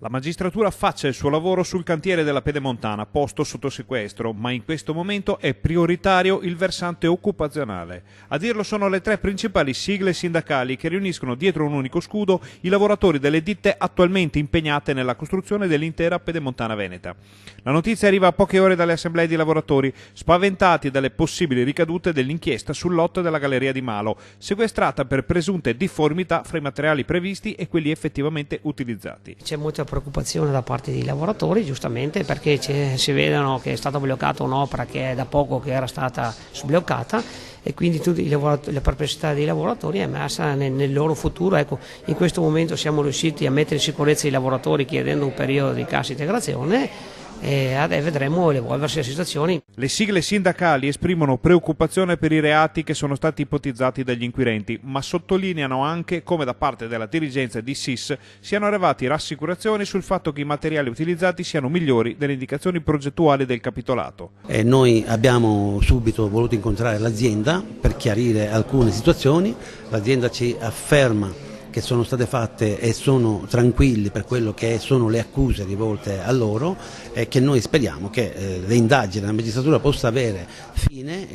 La magistratura faccia il suo lavoro sul cantiere della Pedemontana, posto sotto sequestro, ma in questo momento è prioritario il versante occupazionale. A dirlo sono le tre principali sigle sindacali che riuniscono dietro un unico scudo i lavoratori delle ditte attualmente impegnate nella costruzione dell'intera Pedemontana veneta. La notizia arriva a poche ore dalle assemblee di lavoratori, spaventati dalle possibili ricadute dell'inchiesta sul lotto della Galleria di Malo, sequestrata per presunte difformità fra i materiali previsti e quelli effettivamente utilizzati. C'è molta preoccupazione da parte dei lavoratori, giustamente, perché si vedono che è stata bloccata un'opera che è da poco che era stata sbloccata e quindi tutte le perplessità dei lavoratori è emersa nel loro futuro. Ecco, in questo momento siamo riusciti a mettere in sicurezza i lavoratori chiedendo un periodo di cassa integrazione e vedremo l'evolversi delle situazioni. Le sigle sindacali esprimono preoccupazione per i reati che sono stati ipotizzati dagli inquirenti, ma sottolineano anche come da parte della dirigenza di SIS siano arrivati rassicurazioni sul fatto che i materiali utilizzati siano migliori delle indicazioni progettuali del capitolato. Noi abbiamo subito voluto incontrare l'azienda per chiarire alcune situazioni, l'azienda ci afferma che sono state fatte e sono tranquilli per quello che sono le accuse rivolte a loro e che noi speriamo che le indagini della magistratura possa avere fine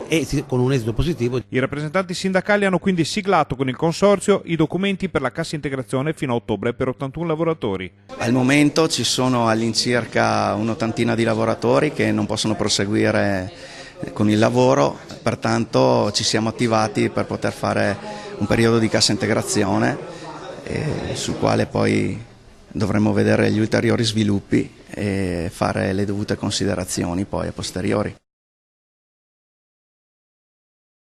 e con un esito positivo. I rappresentanti sindacali hanno quindi siglato con il consorzio i documenti per la cassa integrazione fino a ottobre per 81 lavoratori. Al momento ci sono all'incirca un'ottantina di lavoratori che non possono proseguire con il lavoro, pertanto ci siamo attivati per poter fare un periodo di cassa integrazione sul quale poi dovremo vedere gli ulteriori sviluppi e fare le dovute considerazioni poi a posteriori.